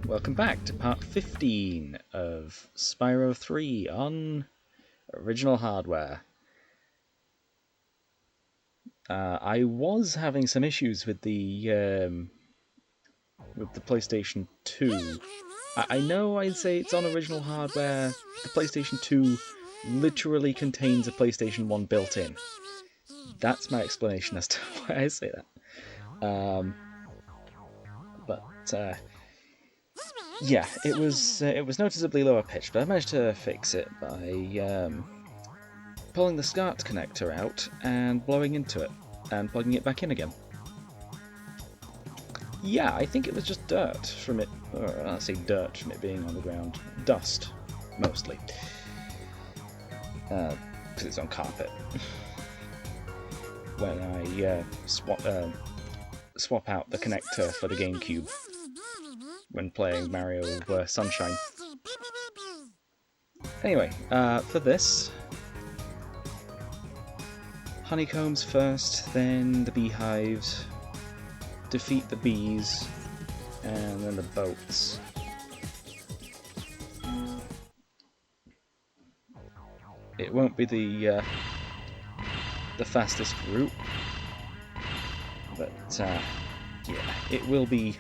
Welcome back to part 15 of Spyro 3 on original hardware. I was having some issues with the PlayStation 2. I know I'd say it's on original hardware. The PlayStation 2 literally contains a PlayStation 1 built in. That's my explanation as to why I say that. Yeah, it was noticeably lower pitched, but I managed to fix it by pulling the SCART connector out and blowing into it and plugging it back in again. Yeah, I think it was just dirt from it, or I say dirt from it being on the ground. Dust, mostly. Because it's on carpet. When I swap out the connector for the GameCube when playing Mario Sunshine. Anyway, for this, honeycombs first, then the beehives, defeat the bees, and then the boats. It won't be the fastest route, but yeah, it will be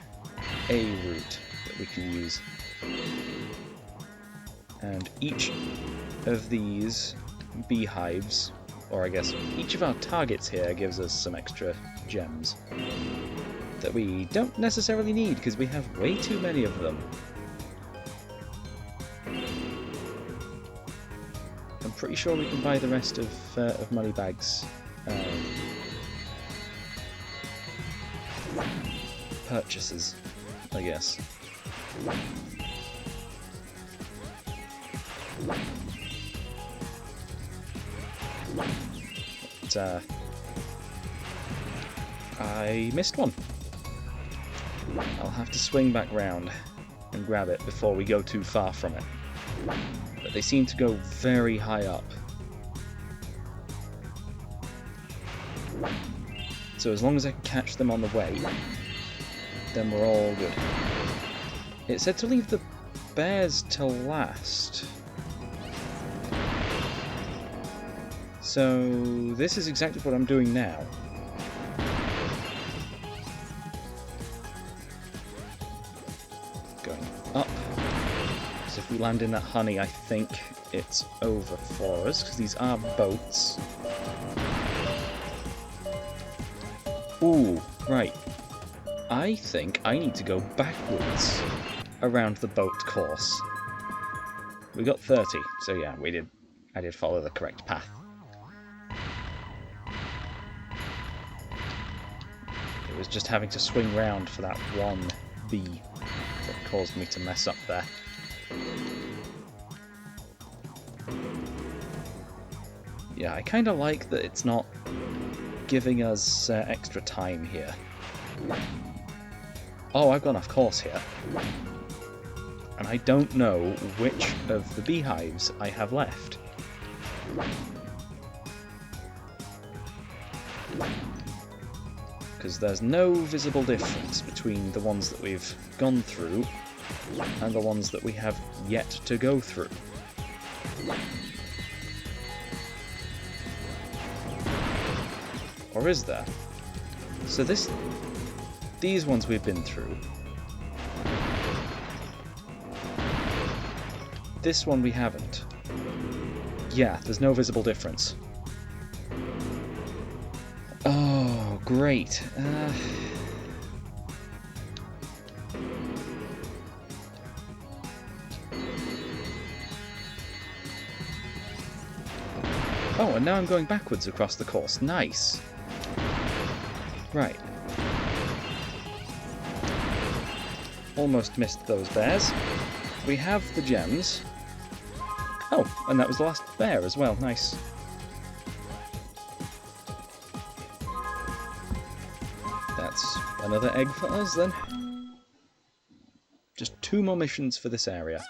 a route that we can use. And each of these beehives, or I guess each of our targets here, gives us some extra gems that we don't necessarily need because we have way too many of them. I'm pretty sure we can buy the rest of Moneybags purchases, I guess. But, I missed one. I'll have to swing back round and grab it before we go too far from it. But they seem to go very high up. So as long as I can catch them on the way, then we're all good. It said to leave the bears till last. So this is exactly what I'm doing now. Going up. So if we land in that honey, I think it's over for us, because these are boats. Ooh, right. I think I need to go backwards around the boat course. We got 30, so yeah, I did follow the correct path. It was just having to swing round for that one bee that caused me to mess up there. Yeah, I kind of like that it's not giving us extra time here. Oh, I've gone off course here. And I don't know which of the beehives I have left. Because there's no visible difference between the ones that we've gone through and the ones that we have yet to go through. Or is there? So these ones we've been through. This one we haven't. Yeah, there's no visible difference. Oh, great. Oh, and now I'm going backwards across the course. Nice. Right. Almost missed those bears. We have the gems. Oh, and that was the last bear as well. Nice. That's another egg for us then. Just 2 more missions for this area.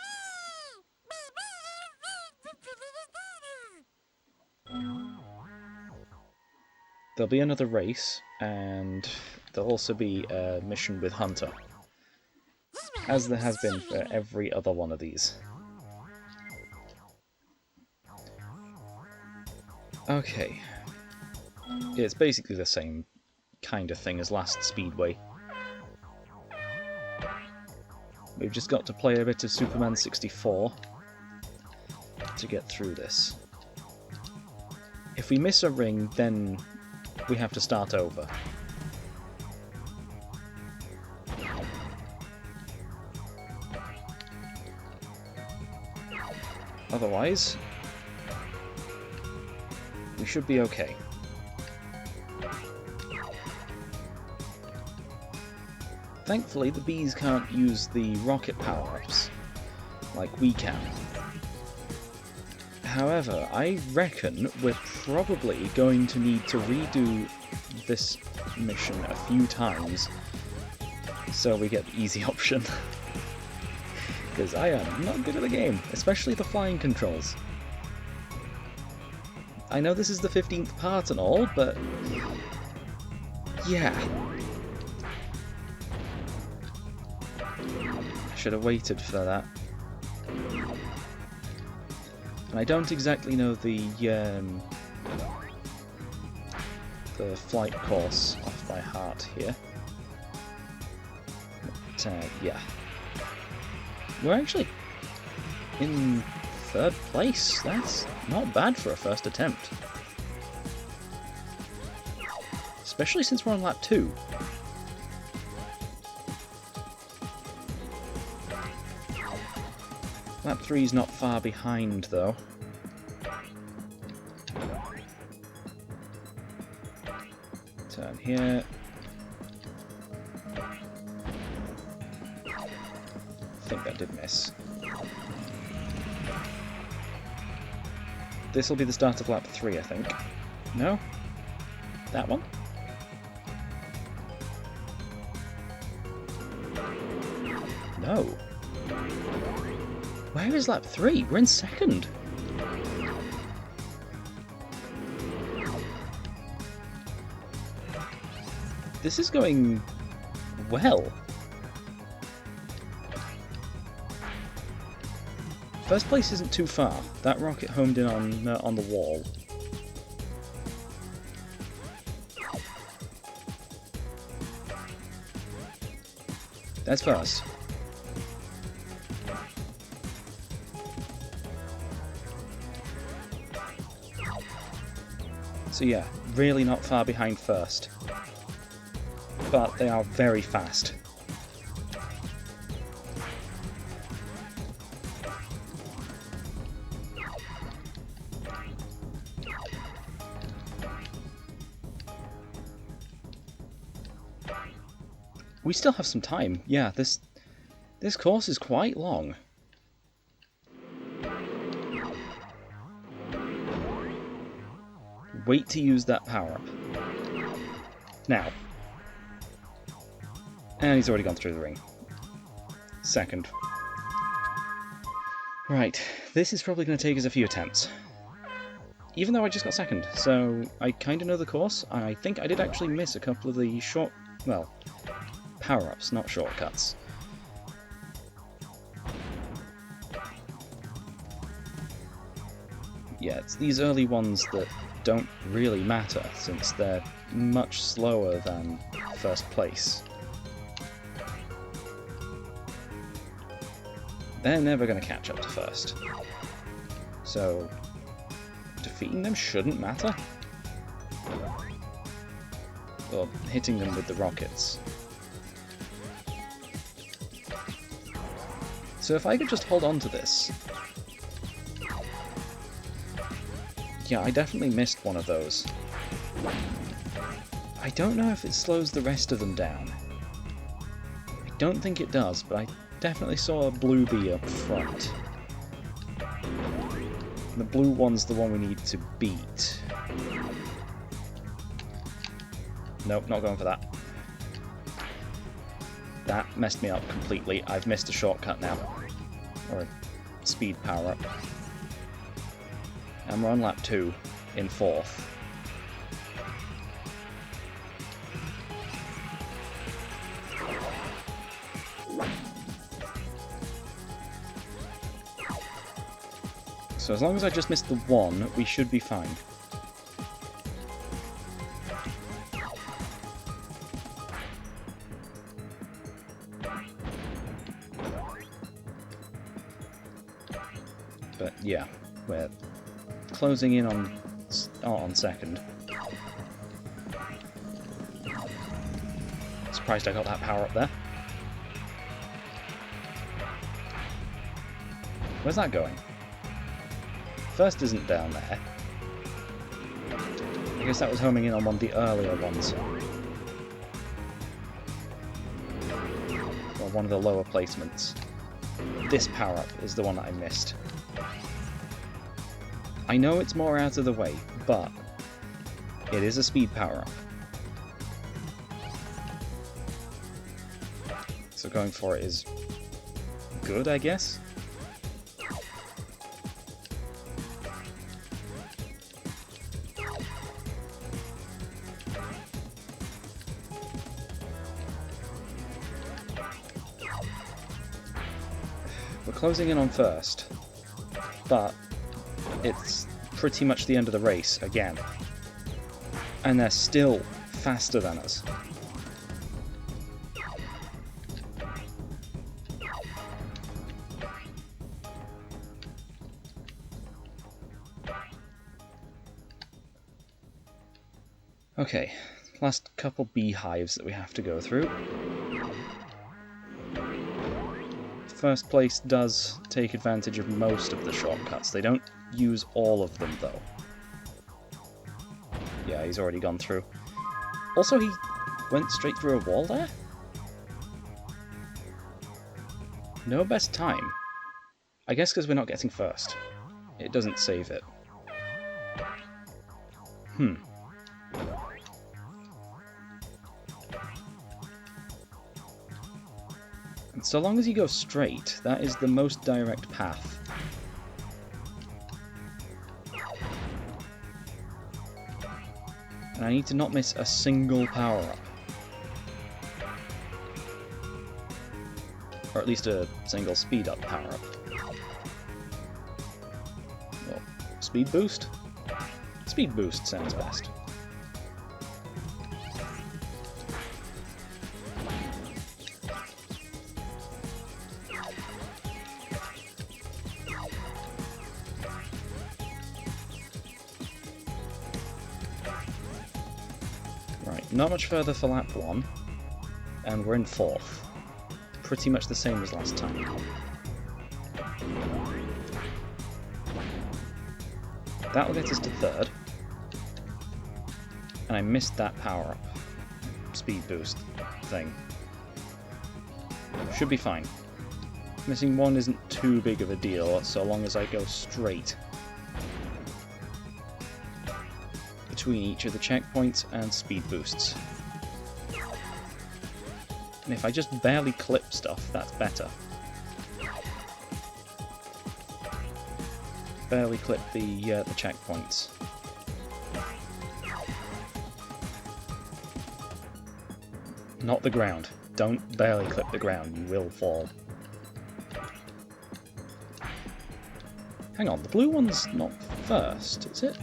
There'll be another race, and there'll also be a mission with Hunter. as there has been for every other one of these. Okay. It's basically the same kind of thing as last Speedway. We've just got to play a bit of Superman 64 to get through this. If we miss a ring, then we have to start over. Otherwise, we should be okay. Thankfully, the bees can't use the rocket power-ups like we can. However, I reckon we're probably going to need to redo this mission a few times so we get the easy option. Because I am not good at the game, especially the flying controls. I know this is the 15th part and all, but yeah. I should have waited for that. And I don't exactly know the flight course off by heart here. But yeah. We're actually in 3rd place. That's not bad for a first attempt. Especially since we're on lap 2. Lap 3 is not far behind, though. Turn here. I think that did miss. This will be the start of lap 3, I think. No? That one? No. Where is lap 3? We're in 2nd. This is going well. First place isn't too far. That rocket homed in on the wall. That's first. So yeah, really not far behind first. But they are very fast. We still have some time. Yeah, this course is quite long. Wait to use that power-up. Now. And he's already gone through the ring. 2nd. Right, this is probably going to take us a few attempts. Even though I just got 2nd, so I kind of know the course, and I think I did actually miss a couple of the power-ups, not shortcuts. Yeah, it's these early ones that don't really matter, since they're much slower than first place. They're never going to catch up to first. So, defeating them shouldn't matter. Or hitting them with the rockets. So if I could just hold on to this... Yeah, I definitely missed one of those. I don't know if it slows the rest of them down. I don't think it does, but I definitely saw a blue bee up front. The blue one's the one we need to beat. Nope, not going for that. That messed me up completely. I've missed a shortcut now. Or a speed power-up. And we're on lap 2 in 4th. So as long as I just missed the one, we should be fine. But yeah, we're closing in on second. Surprised I got that power up there. Where's that going? First isn't down there. I guess that was homing in on one of the earlier ones. Or one of the lower placements. This power-up is the one that I missed. I know it's more out of the way, but it is a speed power-up. So going for it is good, I guess? We're closing in on first, but it's pretty much the end of the race again. And they're still faster than us. Okay, last couple beehives that we have to go through. First place does take advantage of most of the shortcuts. They don't use all of them, though. Yeah, he's already gone through. Also, he went straight through a wall there? No best time. I guess because we're not getting first. It doesn't save it. And so long as you go straight, that is the most direct path. And I need to not miss a single power-up. Or at least a single speed-up power-up. Well, speed boost? Speed boost sounds best. Right, not much further for lap 1, and we're in 4th. Pretty much the same as last time. That'll get us to 3rd. And I missed that power-up. Speed boost thing. Should be fine. Missing 1 isn't too big of a deal, so long as I go straight between each of the checkpoints and speed boosts. And if I just barely clip stuff, that's better. Barely clip the checkpoints. Not the ground. Don't barely clip the ground, you will fall. Hang on, the blue one's not first, is it?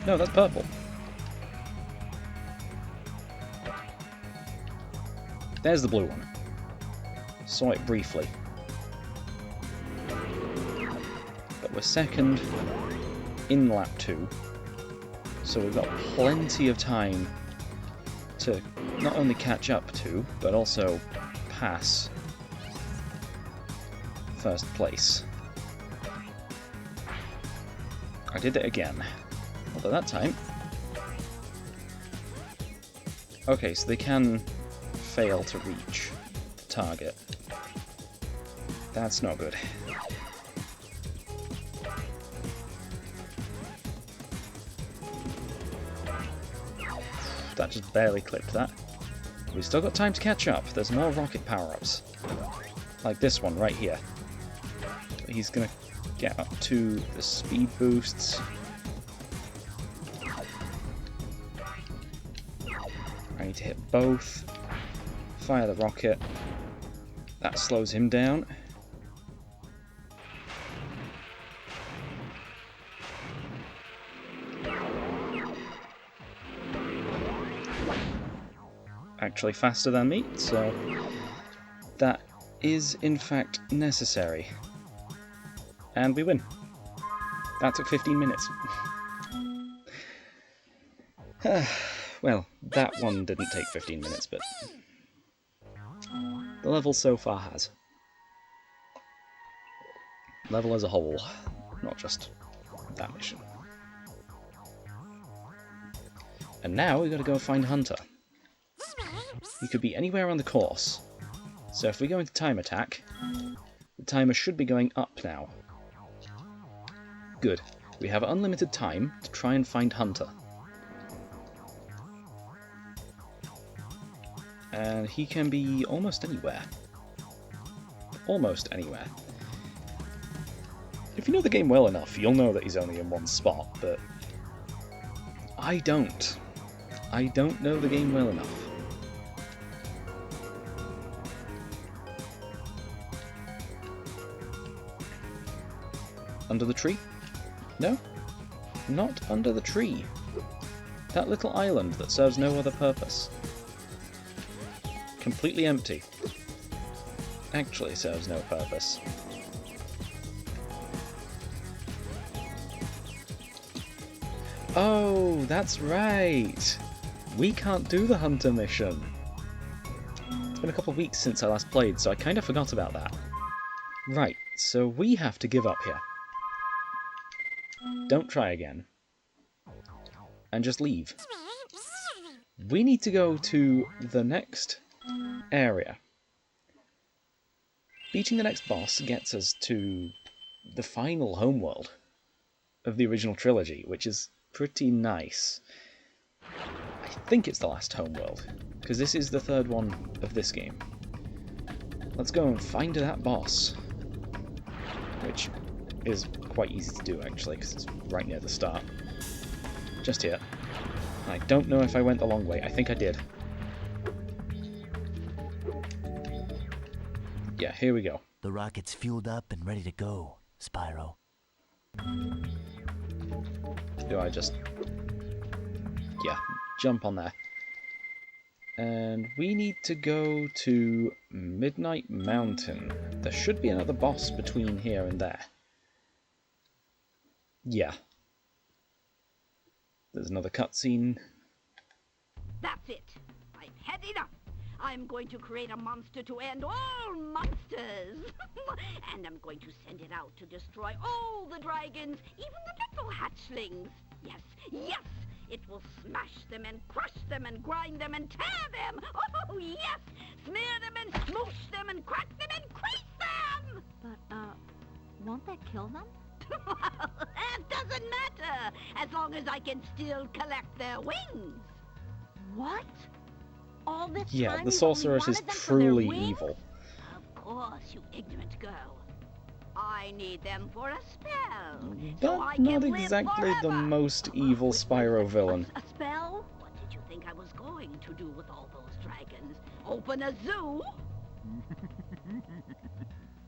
No, that's purple. There's the blue one. Saw it briefly. But we're second in lap 2, so we've got plenty of time to not only catch up to, but also pass first place. I did it again. Although that time... Okay, so they can fail to reach the target. That's not good. That just barely clipped that. We've still got time to catch up. There's more rocket power-ups. Like this one right here. He's gonna get up to the speed boosts. I need to hit both. Fire the rocket. That slows him down. actually faster than me, so that is in fact necessary. And we win. That took 15 minutes. Well, that one didn't take 15 minutes, but the level so far has. Level as a whole, not just that mission. And now we've got to go find Hunter. He could be anywhere on the course. So if we go into time attack, the timer should be going up now. Good. We have unlimited time to try and find Hunter. And he can be almost anywhere. Almost anywhere. If you know the game well enough, you'll know that he's only in one spot, but I don't. I don't know the game well enough. Under the tree? No? Not under the tree. That little island that serves no other purpose. Completely empty. Actually serves no purpose. Oh, that's right! We can't do the Hunter mission. It's been a couple of weeks since I last played, so I kind of forgot about that. Right, so we have to give up here. Don't try again. And just leave. We need to go to the next area. Beating the next boss gets us to the final homeworld of the original trilogy, which is pretty nice. I think it's the last homeworld, because this is the third one of this game. Let's go and find that boss, which is quite easy to do actually, because it's right near the start. Just here. I don't know if I went the long way. I think I did. Yeah, here we go. The rocket's fueled up and ready to go, Spyro. Do I just... yeah, jump on there. And we need to go to Midnight Mountain. There should be another boss between here and there. Yeah. There's another cutscene. That's it. I've had enough. I'm going to create a monster to end all monsters. And I'm going to send it out to destroy all the dragons, even the little hatchlings. Yes, yes! It will smash them and crush them and grind them and tear them. Oh, yes! Smear them and smoosh them and crack them and crease them! But, won't that kill them? That doesn't matter, as long as I can still collect their wings. What? All this Yeah, time the you've Sorceress only is wanted them for their truly wings? evil. Of course, you ignorant girl. I need them for a spell. But I not can live exactly the forever. most evil Spyro villain. A spell? What did you think I was going to do with all those dragons? Open a zoo?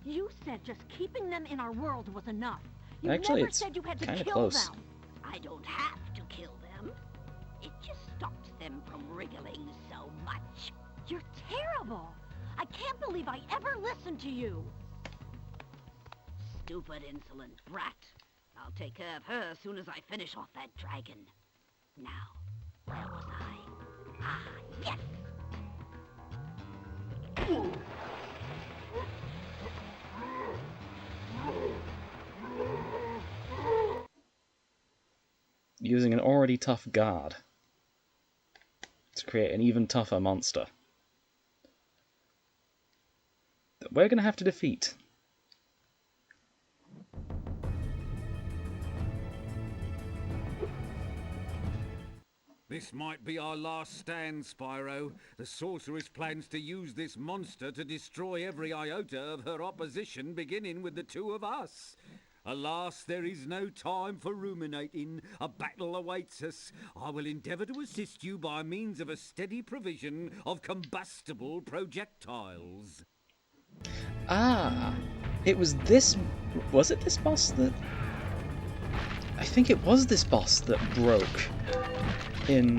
You said just keeping them in our world was enough. You Actually, never it's said you had to kinda kill close. them. I don't have to kill them. It just stops them from wriggling so much. You're terrible. I can't believe I ever listened to you. Stupid, insolent brat. I'll take care of her as soon as I finish off that dragon. Now, where was I? Ah, yes! Using an already tough guard to create an even tougher monster that we're going to have to defeat. This might be our last stand, Spyro. The Sorceress plans to use this monster to destroy every iota of her opposition, beginning with the two of us. Alas, there is no time for ruminating. A battle awaits us. I will endeavour to assist you by means of a steady provision of combustible projectiles. Ah, it was this... was it this boss that... I think it was this boss that broke in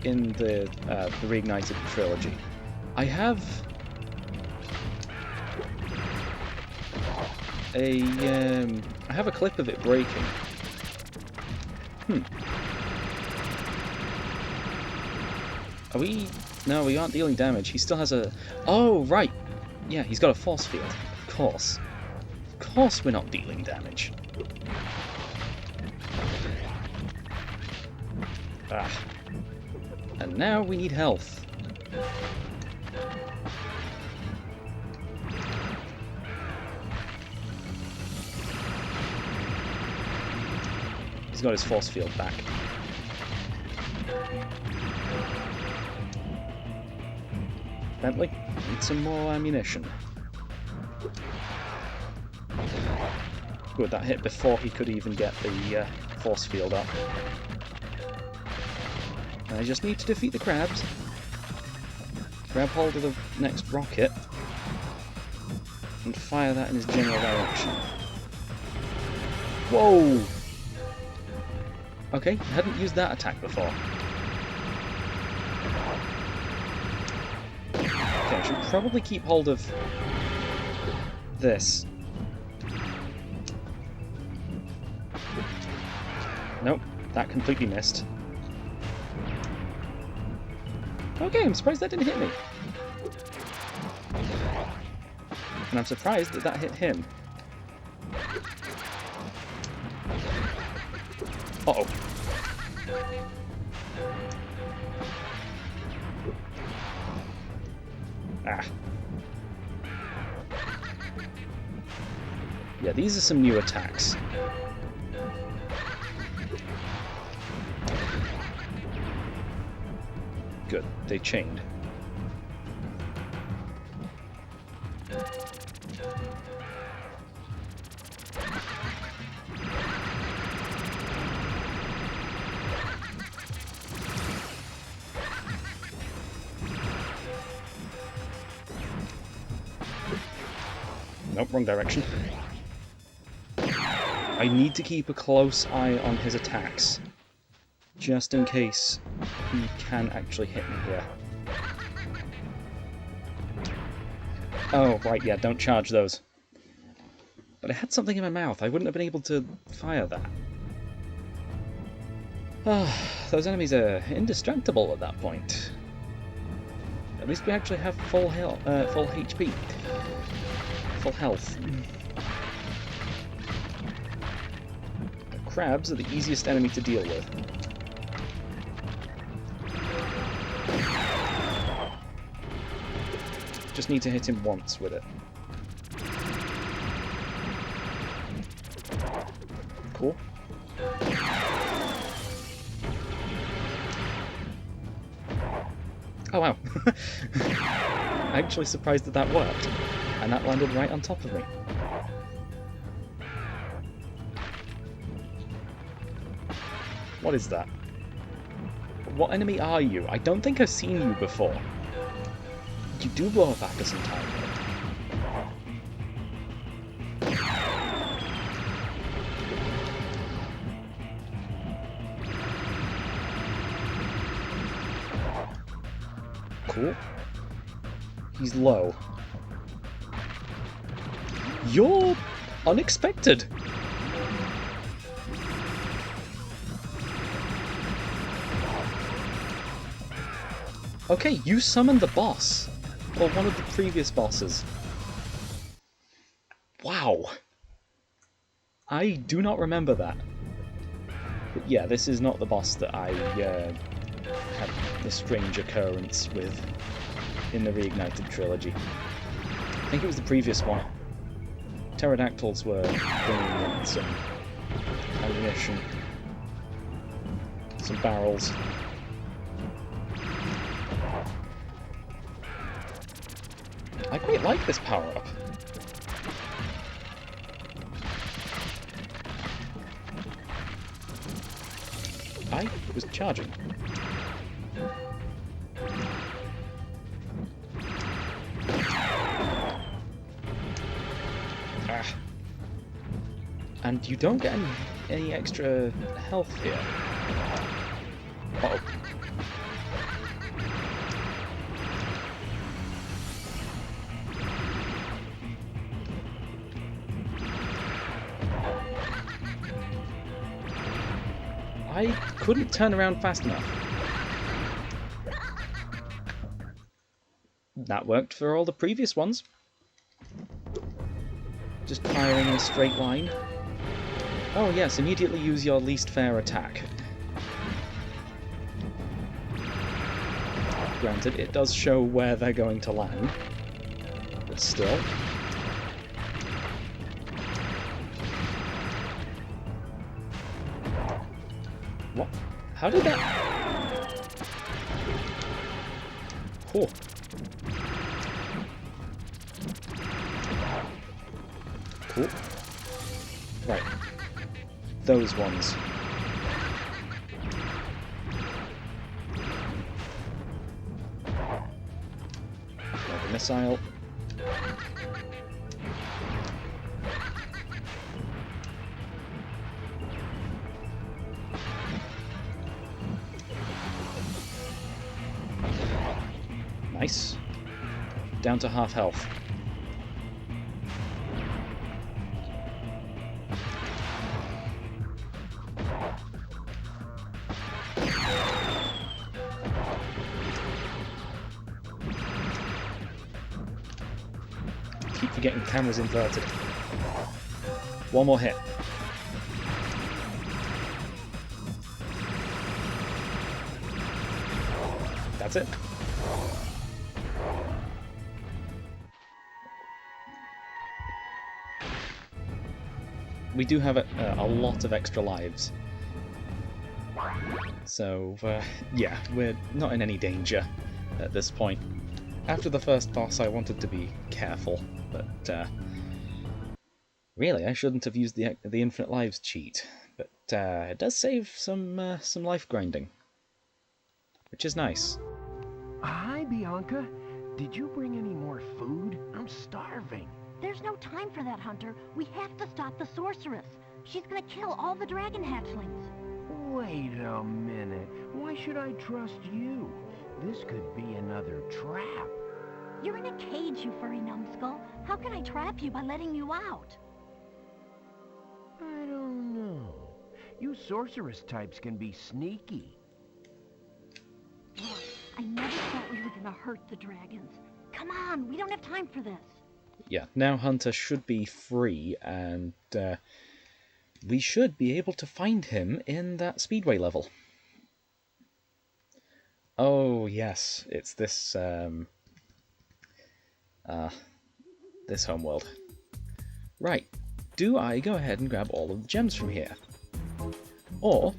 in the reignited trilogy. I have a clip of it breaking. Are we? No, we aren't dealing damage. He still has a... Oh, right! Yeah, he's got a force field. Of course. Of course we're not dealing damage. Ah. And now we need health. He's got his force field back. Bentley, need some more ammunition. Good, that hit before he could even get the force field up. I just need to defeat the crabs. Grab hold of the next rocket and fire that in his general direction. Whoa! Okay, I hadn't used that attack before. Okay, I should probably keep hold of this. Nope, that completely missed. Okay, I'm surprised that didn't hit me. And I'm surprised that that hit him. Uh-oh. Ah. Yeah, these are some new attacks. Good, they chained. Nope, wrong direction. I need to keep a close eye on his attacks, just in case he can actually hit me here. Oh, right, yeah, don't charge those. But I had something in my mouth, I wouldn't have been able to fire that. Those enemies are indestructible at that point. At least we actually have full HP. Full health. The crabs are the easiest enemy to deal with. Just need to hit him once with it. Cool. Oh wow. I'm actually surprised that that worked. And that landed right on top of me. What is that? What enemy are you? I don't think I've seen you before. You do blow up after some time, though. Cool. He's low. You're unexpected. Okay, you summoned the boss. Or one of the previous bosses. Wow. I do not remember that. But yeah, this is not the boss that I had the strange occurrence with in the Reignited trilogy. I think it was the previous one. Pterodactyls were bringing in some ammunition, some barrels. I quite like this power-up. I was charging. Ah. And you don't get any extra health here. Uh-oh. I couldn't turn around fast enough. That worked for all the previous ones. Just firing in a straight line. Oh yes, immediately use your least fair attack. Granted, it does show where they're going to land, but still. What? How did that... Oh. Cool. Right. Those ones. Another missile. Nice. Down to half health. Keep forgetting the camera's inverted. One more hit. That's it. We do have a lot of extra lives. So, yeah, we're not in any danger at this point. After the first boss, I wanted to be careful, but really, I shouldn't have used the infinite lives cheat. But it does save some life grinding, which is nice. Hi, Bianca. Did you bring any more food? I'm starving. There's no time for that, Hunter. We have to stop the Sorceress. She's gonna kill all the dragon hatchlings. Wait a minute. Why should I trust you? This could be another trap. You're in a cage, you furry numbskull. How can I trap you by letting you out? I don't know. You sorceress types can be sneaky. Look, I never thought we were gonna hurt the dragons. Come on, we don't have time for this. Yeah, now Hunter should be free, and we should be able to find him in that Speedway level. Oh yes, it's this this homeworld. Right, do I go ahead and grab all of the gems from here? Or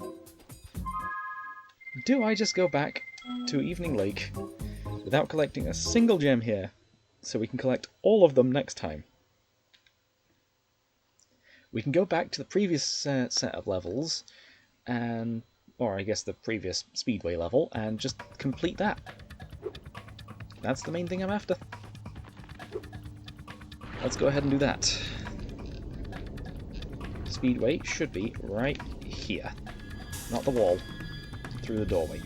do I just go back to Evening Lake without collecting a single gem here, so we can collect all of them next time? We can go back to the previous set of levels, and, or I guess the previous Speedway level, and just complete that. That's the main thing I'm after. Let's go ahead and do that. Speedway should be right here. Not the wall, through the doorway.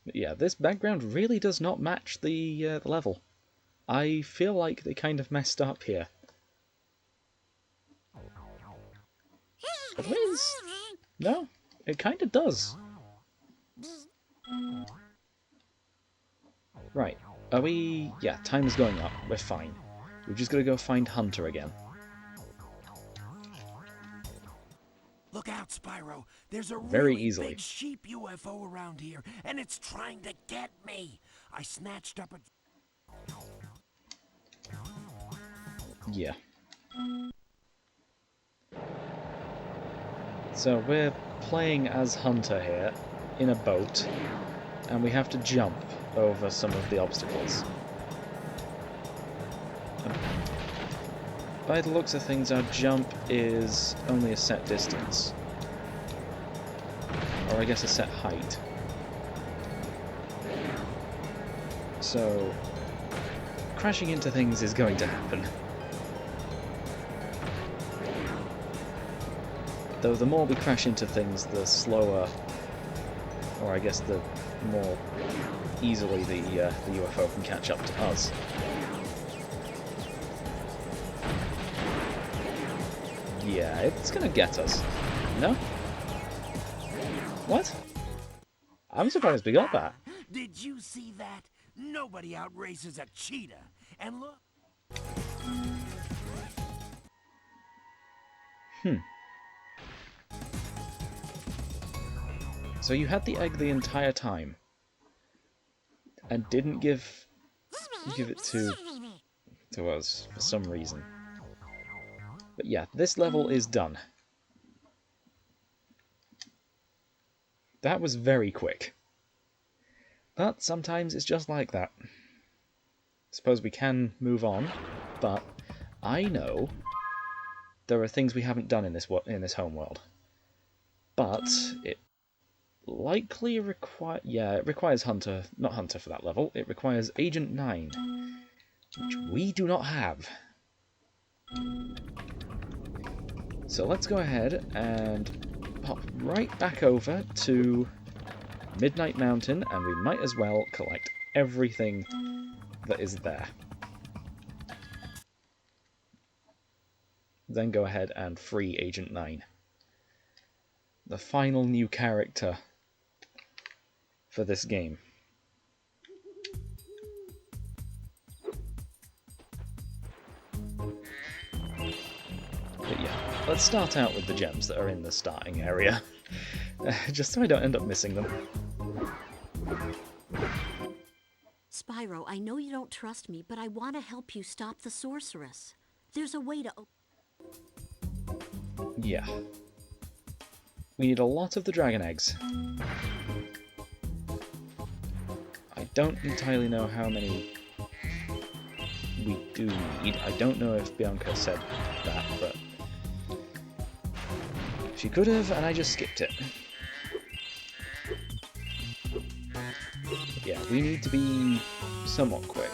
But yeah, this background really does not match the level. I feel like they kind of messed up here. Liz? No, it kind of does. Right, are we... yeah, time is going up, we're fine. We've just got to go find Hunter again. Look out, Spyro. There's a Very really easily. big sheep UFO around here, and it's trying to get me. I snatched up a... Yeah. So we're playing as Hunter here, in a boat, and we have to jump over some of the obstacles. By the looks of things, our jump is only a set distance. Or I guess a set height. So, crashing into things is going to happen. Though the more we crash into things, the slower, or I guess the more easily the UFO can catch up to us. Yeah, it's gonna get us. No? What? I'm surprised we got that. Did you see that? Nobody outraces a cheetah. And look. So you had the egg the entire time, and didn't give it to us for some reason. But yeah, this level is done. That was very quick. But sometimes it's just like that. Suppose we can move on, but I know there are things we haven't done in this homeworld. But it likely it requires Hunter, not Hunter for that level. It requires Agent 9, which we do not have. So let's go ahead and pop right back over to Midnight Mountain, and we might as well collect everything that is there. Then go ahead and free Agent 9. The final new character for this game. But yeah, let's start out with the gems that are in the starting area, just so I don't end up missing them. Spyro, I know you don't trust me, but I want to help you stop the Sorceress. There's a way to... Yeah. We need a lot of the dragon eggs. I don't entirely know how many we do need. I don't know if Bianca said that, but she could have, and I just skipped it. Yeah, we need to be somewhat quick.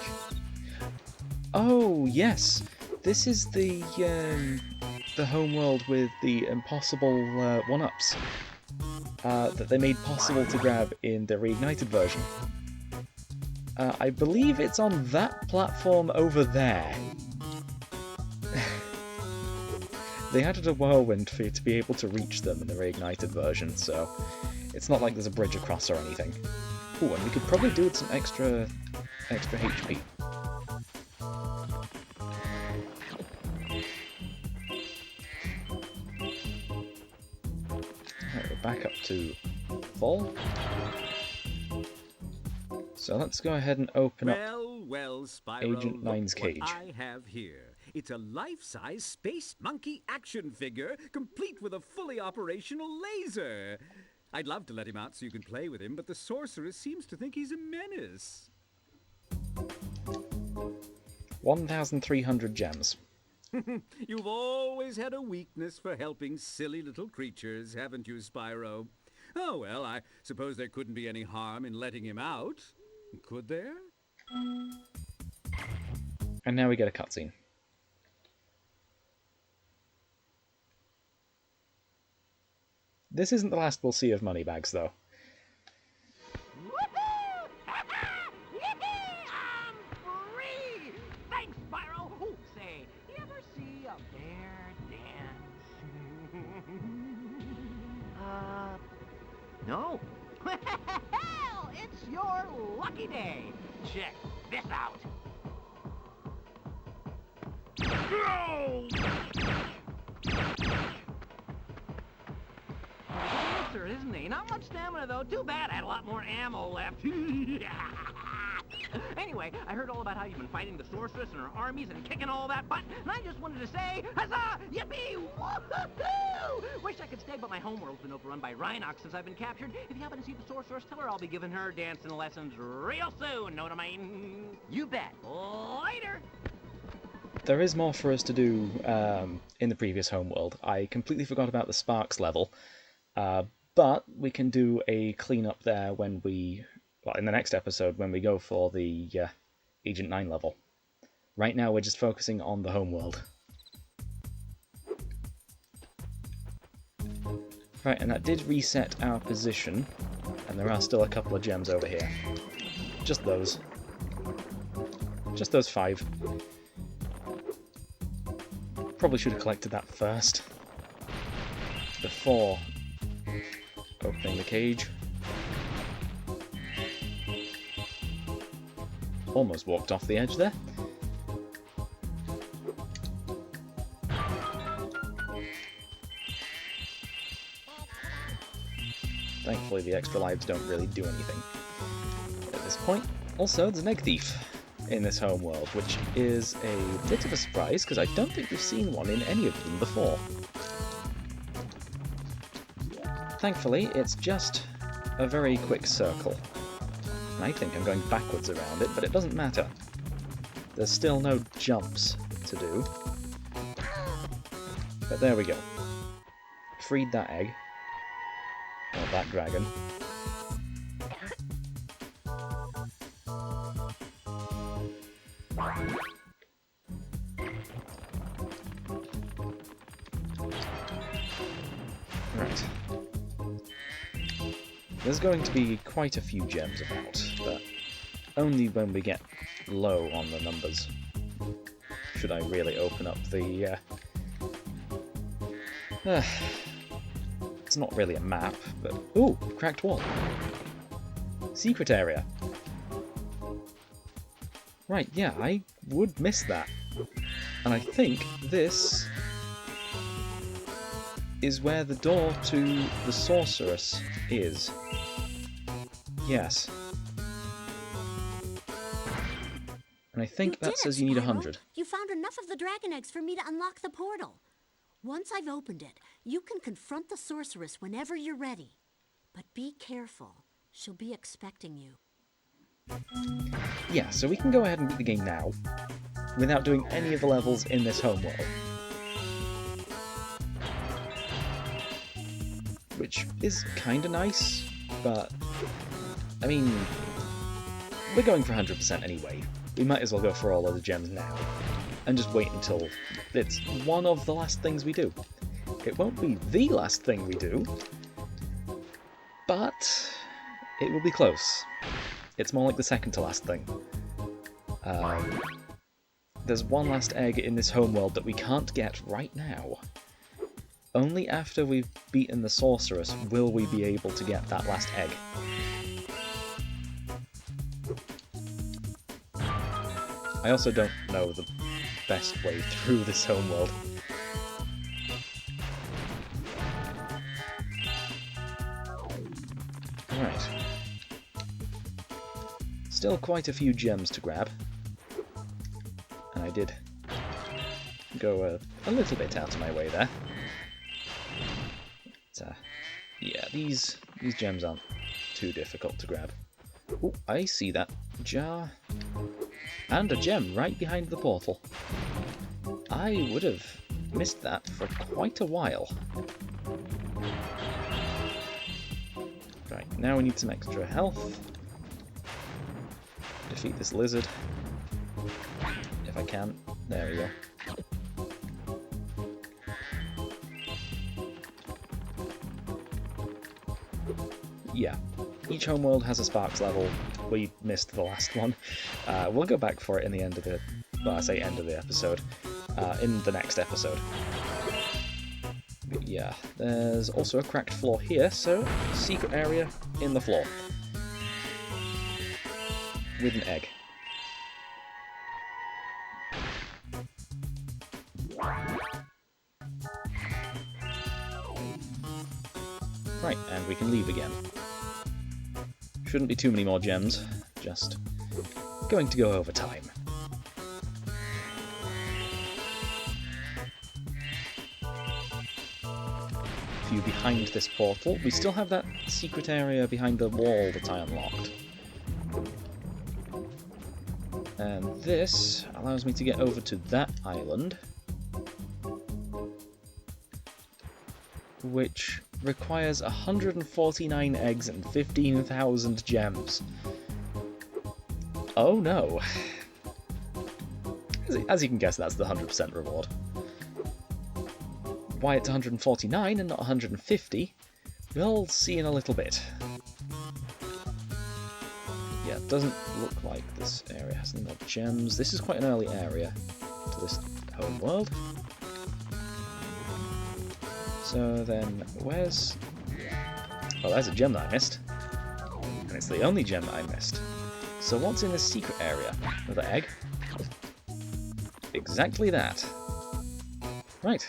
Oh, yes! This is the homeworld with the impossible one-ups that they made possible to grab in the reignited version. I believe it's on that platform over there. They added a whirlwind for you to be able to reach them in the reignited version, so it's not like there's a bridge across or anything. Ooh, and we could probably do with some extra HP. Alright, we're back up to full. So let's go ahead and open up Spyro, Agent 9's cage. What I have here. It's a life-size Space Monkey action figure, complete with a fully operational laser. I'd love to let him out so you can play with him, but the Sorceress seems to think he's a menace. 1,300 gems. You've always had a weakness for helping silly little creatures, haven't you, Spyro? Oh, well, I suppose there couldn't be any harm in letting him out. Could there? And now we get a cutscene. This isn't the last we'll see of Moneybags, though. Woohoo! Yippee! I'm free! Thanks, Spyro! Oh, say, you ever see a bear dance? No. Well, it's your lucky day. Check this out. Dancer, isn't he? Not much stamina, though. Too bad. I had a lot more ammo left. Anyway, I heard all about how you've been fighting the Sorceress and her armies and kicking all that butt, and I just wanted to say, huzzah! Yippee! Woohoo! Wish I could stay, but my homeworld's been overrun by Rhinox since I've been captured. If you happen to see the Sorceress, tell her I'll be giving her dancing lessons real soon. Know what I mean? You bet. Later! There is more for us to do in the previous homeworld. I completely forgot about the Sparks level, but we can do a cleanup there when we... well, in the next episode, when we go for the Agent 9 level. Right now, we're just focusing on the homeworld. Right, and that did reset our position, and there are still a couple of gems over here. Just those. Just those 5. Probably should have collected that first. before opening the cage. Almost walked off the edge there. Thankfully the extra lives don't really do anything at this point. Also, there's an egg thief in this homeworld, which is a bit of a surprise because I don't think we've seen one in any of them before. Thankfully, it's just a very quick circle. I think I'm going backwards around it, but it doesn't matter. There's still no jumps to do. But there we go. Freed that egg. Or that dragon. Right. There's going to be quite a few gems about, but only when we get low on the numbers should I really open up the... It's not really a map, but... Ooh! Cracked wall! Secret area! Right, yeah, I would miss that. And I think this is where the door to the Sorceress is. Yes. And I think that says you need 100. You found enough of the dragon eggs for me to unlock the portal. Once I've opened it, you can confront the Sorceress whenever you're ready. But be careful. She'll be expecting you. Yeah, so we can go ahead and beat the game now, without doing any of the levels in this homeworld. Which is kinda nice, but... I mean... we're going for 100% anyway. We might as well go for all of the gems now, and just wait until it's one of the last things we do. It won't be the last thing we do, but it will be close. It's more like the second to last thing. There's one last egg in this homeworld that we can't get right now. Only after we've beaten the Sorceress will we be able to get that last egg. I also don't know the best way through this homeworld. Alright. Still quite a few gems to grab. And I did go a little bit out of my way there. But, yeah, these gems aren't too difficult to grab. Oh, I see that jar. And a gem right behind the portal. I would have missed that for quite a while. Right, now we need some extra health. Defeat this lizard. If I can. There we go. Yeah. Each homeworld has a Sparks level. We missed the last one. We'll go back for it in the end of the... well, I say end of the episode. In the next episode. But yeah, there's also a cracked floor here, so secret area in the floor. With an egg. Right, and we can leave again. Shouldn't be too many more gems, just going to go over time. A few behind this portal. We still have that secret area behind the wall that I unlocked. And this allows me to get over to that island, which requires 149 eggs and 15,000 gems. Oh no. As you can guess, that's the 100% reward. Why it's 149 and not 150, we'll see in a little bit. Yeah, it doesn't look like this area has any more gems. This is quite an early area to this homeworld. So then, where's... Well, there's a gem that I missed. And it's the only gem that I missed. So what's in this secret area? Another egg? Exactly that. Right.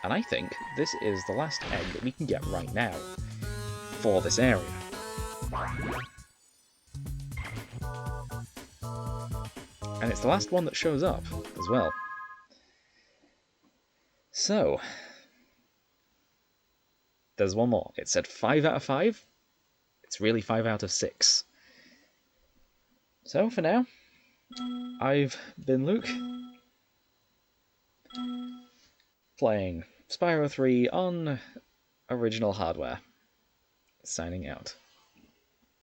And I think this is the last egg that we can get right now for this area. And it's the last one that shows up as well. So, there's one more. It said 5 out of 5. It's really 5 out of 6. So, for now, I've been Luke, playing Spyro 3 on original hardware. Signing out.